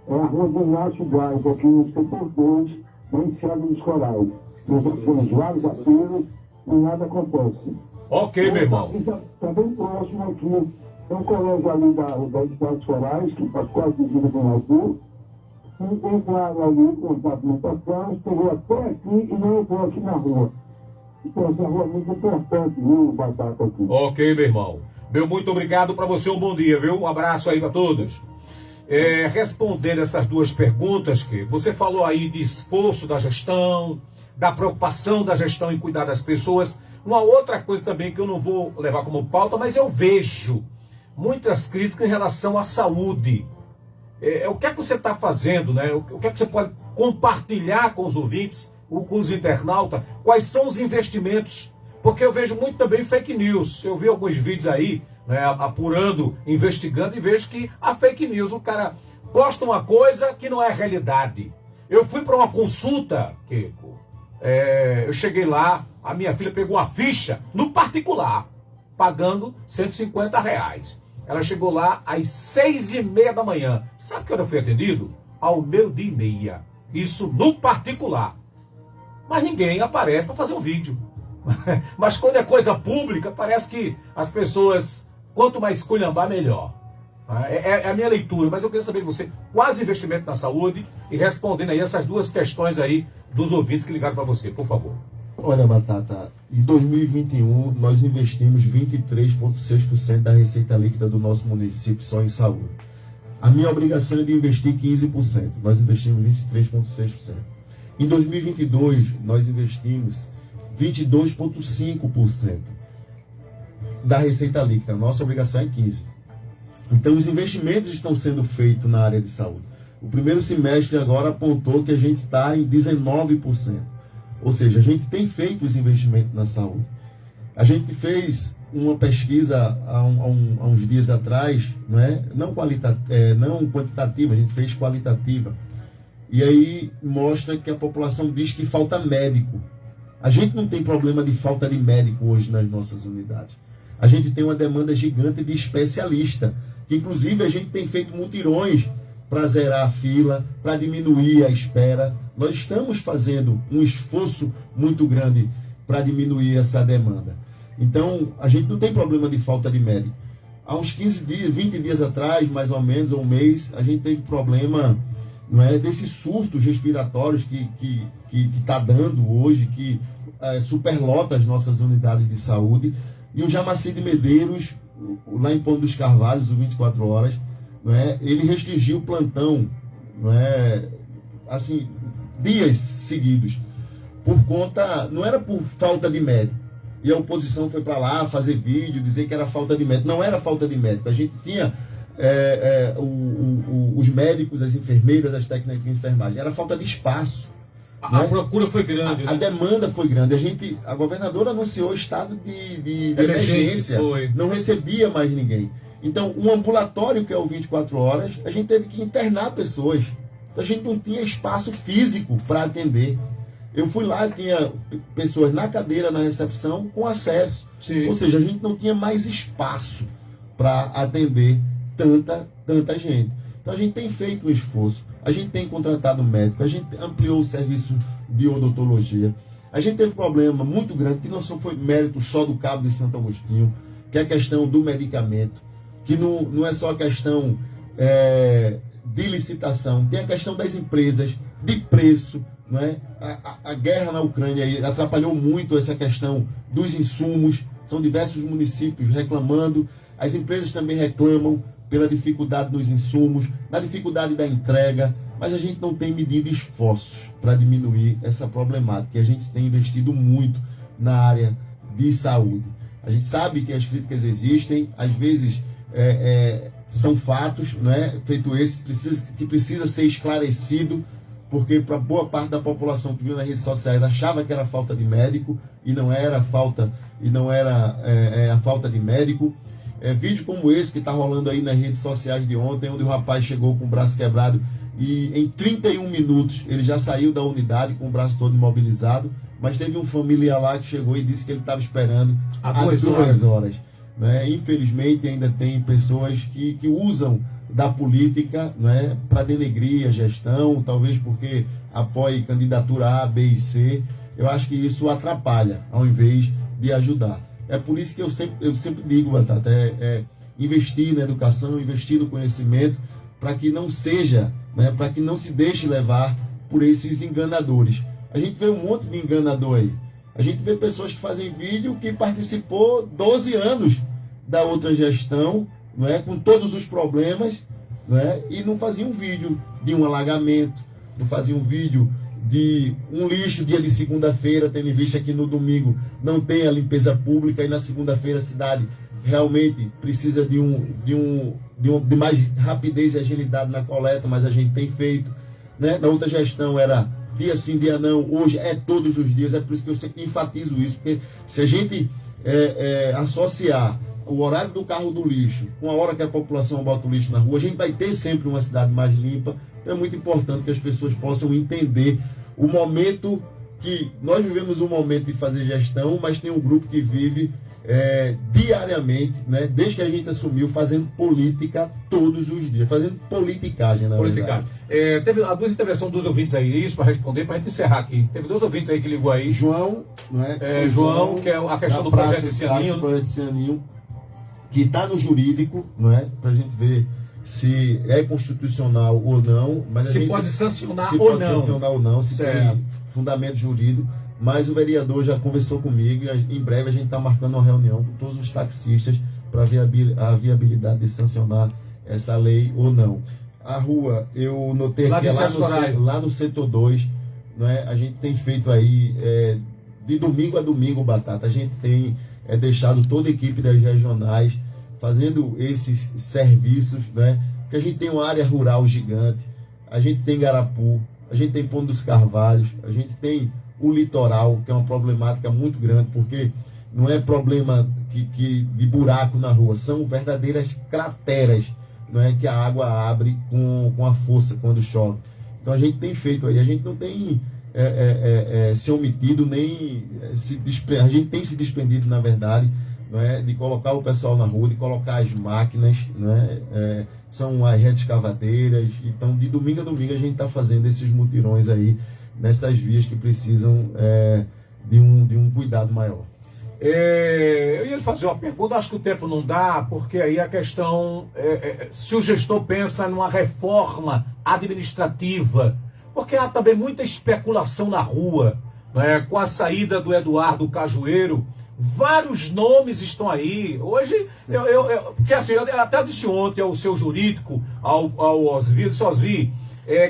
É a rua do Inácio Gás, aqui no setor 2, na Enseada dos Corais. Nós temos vários apelos e nada acontece. Ok, meu irmão. Está bem próximo aqui. Tem um colégio ali da Enseada dos Corais, que faz quase seguida do Arthur. Entraram ali com pavimentação, chegou até aqui e não entrou aqui na rua. Então, essa rua é muito importante, viu, Batata, aqui. Ok, meu irmão. Meu muito obrigado para você, um bom dia, viu? Um abraço aí para todos. Respondendo essas 2 perguntas, que você falou aí de esforço da gestão, da preocupação da gestão em cuidar das pessoas. Uma outra coisa também que eu não vou levar como pauta, mas eu vejo muitas críticas em relação à saúde. O que é que você está fazendo, né? O que é que você pode compartilhar com os ouvintes, com os internautas? Quais são os investimentos? Porque eu vejo muito também fake news. Eu vi alguns vídeos aí, né, apurando, investigando, e vejo que a fake news, o cara posta uma coisa que não é realidade. Eu fui para uma consulta, Kiko, eu cheguei lá, a minha filha pegou uma ficha no particular, pagando R$150. Ela chegou lá às 6h30 da manhã. Sabe que hora eu fui atendido? Ao 12h30. Isso no particular. Mas ninguém aparece para fazer um vídeo. Mas quando é coisa pública, parece que as pessoas, quanto mais esculhambar, melhor. É a minha leitura, mas eu queria saber de você, quais investimento na saúde, e respondendo aí essas duas questões aí dos ouvintes que ligaram para você, por favor. Olha, Batata, em 2021 nós investimos 23,6% da receita líquida do nosso município só em saúde. A minha obrigação é de investir 15%, nós investimos 23,6%. Em 2022 nós investimos 22,5% da receita líquida, nossa obrigação é 15%. Então os investimentos estão sendo feitos na área de saúde. O primeiro semestre agora apontou que a gente está em 19%. Ou seja, a gente tem feito os investimentos na saúde. A gente fez uma pesquisa há uns dias atrás, não quantitativa, a gente fez qualitativa. E aí mostra que a população diz que falta médico. A gente não tem problema de falta de médico hoje nas nossas unidades. A gente tem uma demanda gigante de especialista, que inclusive a gente tem feito mutirões para zerar a fila, para diminuir a espera. Nós estamos fazendo um esforço muito grande para diminuir essa demanda. Então, a gente não tem problema de falta de médico. Há uns 15 dias, 20 dias atrás, mais ou menos, ou um mês, a gente teve problema desses surtos respiratórios que está dando hoje, que superlota as nossas unidades de saúde. E o Jamaci de Medeiros, lá em Ponto dos Carvalhos, o 24 horas, ele restringiu o plantão, assim, dias seguidos, por conta, não era por falta de médico. E a oposição foi para lá fazer vídeo, dizer que era falta de médico. Não era falta de médico. A gente tinha os médicos, as enfermeiras, as técnicas de enfermagem. Era falta de espaço. A procura foi grande. A demanda foi grande. A governadora anunciou estado de emergência. Não recebia mais ninguém. Então, um ambulatório, que é o 24 horas, a gente teve que internar pessoas. Então, a gente não tinha espaço físico para atender. Eu fui lá, tinha pessoas na cadeira, na recepção, com acesso. Sim. Ou seja, a gente não tinha mais espaço para atender tanta gente. Então, a gente tem feito um esforço. A gente tem contratado médico, a gente ampliou o serviço de odontologia. A gente teve um problema muito grande, que não só foi mérito só do Cabo de Santo Agostinho, que é a questão do medicamento, que não é só a questão de licitação, tem a questão das empresas, de preço. A guerra na Ucrânia atrapalhou muito essa questão dos insumos. São diversos municípios reclamando. As empresas também reclamam pela dificuldade dos insumos, na dificuldade da entrega, mas a gente não tem medido esforços para diminuir essa problemática. E a gente tem investido muito na área de saúde. A gente sabe que as críticas existem, às vezes são fatos, feito esse, que precisa ser esclarecido, porque para boa parte da população que viu nas redes sociais achava que era falta de médico, e não era a falta de médico. Vídeo como esse que está rolando aí nas redes sociais de ontem, onde o rapaz chegou com o braço quebrado e em 31 minutos ele já saiu da unidade com o braço todo imobilizado, mas teve um familiar lá que chegou e disse que ele estava esperando há 2 horas. Infelizmente ainda tem pessoas que usam da política para denegrir a gestão, talvez porque apoie candidatura A, B e C. Eu acho que isso atrapalha ao invés de ajudar. É por isso que eu sempre digo, Batata, investir na educação, investir no conhecimento, para que não seja, para que não se deixe levar por esses enganadores. A gente vê um monte de enganador aí. A gente vê pessoas que fazem vídeo que participou 12 anos da outra gestão, com todos os problemas, e não fazia um vídeo de um alagamento, não fazia um vídeo de um lixo dia de segunda-feira, tendo em vista que no domingo não tem a limpeza pública e na segunda-feira a cidade realmente precisa de mais rapidez e agilidade na coleta, mas a gente tem feito. Na outra gestão era dia sim, dia não, hoje é todos os dias. É por isso que eu sempre enfatizo isso, porque se a gente associar o horário do carro do lixo com a hora que a população bota o lixo na rua, a gente vai ter sempre uma cidade mais limpa. Então é muito importante que as pessoas possam entender o momento que nós vivemos, um momento de fazer gestão, mas tem um grupo que vive diariamente, né, desde que a gente assumiu, fazendo política todos os dias, fazendo politicagem, na verdade. Teve duas intervenções dos ouvintes aí, isso para responder, para a gente encerrar aqui. Teve 2 ouvintes aí que ligou aí. João, né? João, que é a questão do projeto de Cianinho, que está no jurídico, não é? Para a gente ver se é constitucional ou não, mas se pode sancionar ou não, se tem fundamento jurídico. Mas o vereador já conversou comigo e em breve a gente está marcando uma reunião com todos os taxistas para ver a viabilidade de sancionar essa lei ou não. A rua, eu notei que lá no setor 2, né, a gente tem feito aí, de domingo a domingo, Batata, a gente tem deixado toda a equipe das regionais fazendo esses serviços, né, porque a gente tem uma área rural gigante, a gente tem Garapu, a gente tem Ponto dos Carvalhos, a gente tem o litoral, que é uma problemática muito grande, porque não é problema de buraco na rua, são verdadeiras crateras, não é, que a água abre com a força quando chove. Então a gente tem feito aí, a gente não tem se omitido, nem a gente tem se desprendido, na verdade, não é, de colocar o pessoal na rua, de colocar as máquinas, não é, são as redes escavadeiras. Então de domingo a domingo a gente está fazendo esses mutirões aí, nessas vias que precisam de um cuidado maior. Eu ia lhe fazer uma pergunta, acho que o tempo não dá, porque aí a questão, se o gestor pensa numa reforma administrativa, porque há também muita especulação na rua, né, com a saída do Eduardo Cajueiro, vários nomes estão aí. Hoje, porque assim, eu até disse ontem ao seu jurídico, ao Osvi,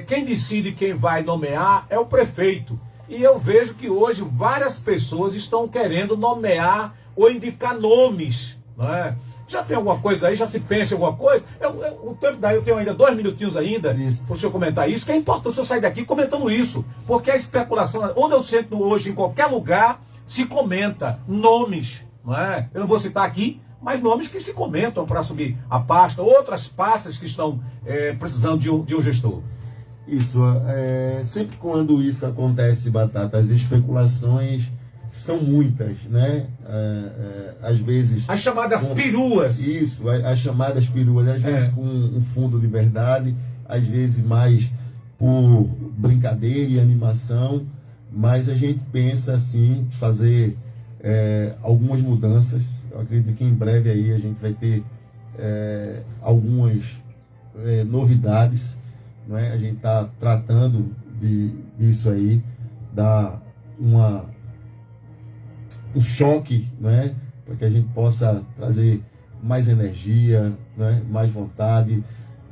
quem decide quem vai nomear é o prefeito. E eu vejo que hoje várias pessoas estão querendo nomear ou indicar nomes, não é? Já tem alguma coisa aí? Já se pensa em alguma coisa? O tempo daí eu tenho ainda 2 minutinhos ainda para o senhor comentar isso, que é importante o senhor sair daqui comentando isso, porque a especulação, onde eu sento hoje, em qualquer lugar, se comenta nomes, não é? Eu não vou citar aqui, mas nomes que se comentam para assumir a pasta, outras pastas que estão precisando de um gestor. Isso, sempre quando isso acontece, Batata, as especulações são muitas, né? Às vezes... As chamadas peruas. Isso, as chamadas peruas, às vezes com um fundo de verdade, às vezes mais por brincadeira e animação, mas a gente pensa, assim, fazer algumas mudanças. Eu acredito que em breve aí a gente vai ter algumas novidades. Não é? A gente está tratando disso aí, dar um choque, não é? Para que a gente possa trazer mais energia, não é? Mais vontade.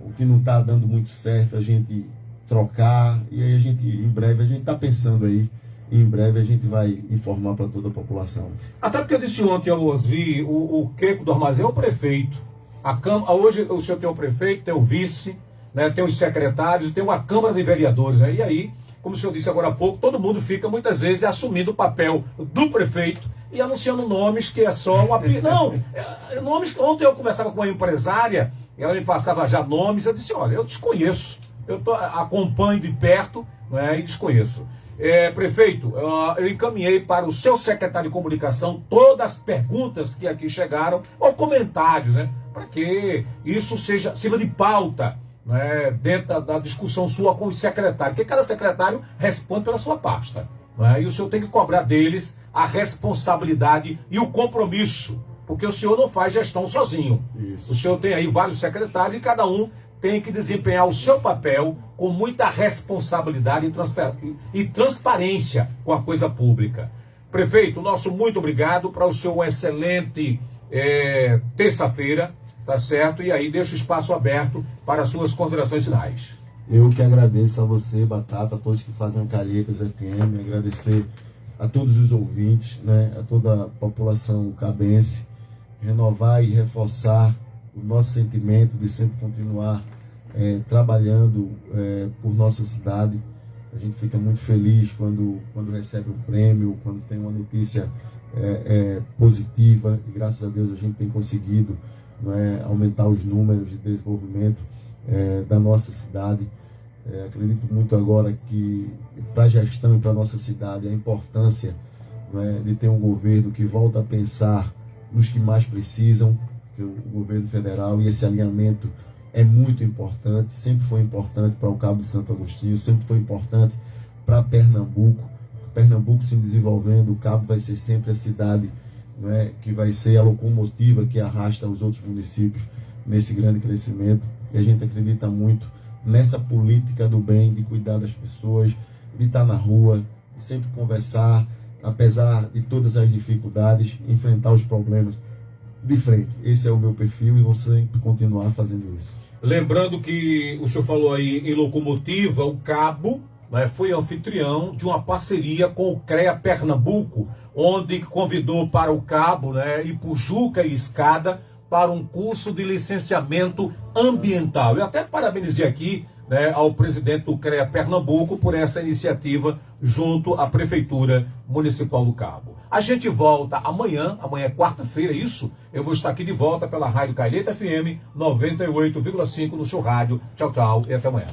O que não está dando muito certo, a gente trocar. E aí em breve, a gente está pensando aí, e em breve a gente vai informar para toda a população. Até porque eu disse ontem ao Osvi, o Queco do Armazém é o prefeito. Hoje o senhor tem o prefeito, tem o vice, né, tem os secretários, tem uma Câmara de Vereadores, né? E aí, como o senhor disse agora há pouco, todo mundo fica muitas vezes assumindo o papel do prefeito e anunciando nomes que é só uma... Não, nomes... Ontem eu conversava com uma empresária, ela me passava já nomes, eu disse, olha, eu desconheço, acompanho de perto, né, e desconheço. Prefeito, eu encaminhei para o seu secretário de comunicação todas as perguntas que aqui chegaram, ou comentários, né, para que isso sirva de pauta, né, dentro da discussão sua com o secretário, porque cada secretário responde pela sua pasta, né, e o senhor tem que cobrar deles a responsabilidade e o compromisso, porque o senhor não faz gestão sozinho. Isso. O senhor tem aí vários secretários e cada um tem que desempenhar o seu papel com muita responsabilidade e transparência com a coisa pública. Prefeito, nosso muito obrigado, para o senhor uma excelente terça-feira, tá certo? E aí deixa o espaço aberto para as suas considerações finais. Eu que agradeço a você, Batata, a todos que fazem o Calheiros FM, agradecer a todos os ouvintes, né, a toda a população cabense, renovar e reforçar o nosso sentimento de sempre continuar trabalhando por nossa cidade. A gente fica muito feliz quando recebe um prêmio, quando tem uma notícia positiva, e graças a Deus a gente tem conseguido, aumentar os números de desenvolvimento da nossa cidade. Acredito muito agora que para a gestão e para a nossa cidade a importância de ter um governo que volta a pensar nos que mais precisam, que o governo federal, e esse alinhamento é muito importante, sempre foi importante para o Cabo de Santo Agostinho, sempre foi importante para Pernambuco. Pernambuco se desenvolvendo, o Cabo vai ser sempre a cidade, não é, que vai ser a locomotiva que arrasta os outros municípios nesse grande crescimento. E a gente acredita muito nessa política do bem, de cuidar das pessoas, de estar na rua, de sempre conversar, apesar de todas as dificuldades, enfrentar os problemas de frente. Esse é o meu perfil e vou sempre continuar fazendo isso. Lembrando que o senhor falou aí em locomotiva, o Cabo, né, foi anfitrião de uma parceria com o CREA Pernambuco, onde convidou para o Cabo, né, Ipujuca e Escada para um curso de licenciamento ambiental. Eu até parabenizei aqui, né, ao presidente do CREA Pernambuco por essa iniciativa junto à Prefeitura Municipal do Cabo. A gente volta amanhã é quarta-feira, isso? Eu vou estar aqui de volta pela Rádio Caileta FM 98,5 no seu rádio. Tchau, tchau e até amanhã.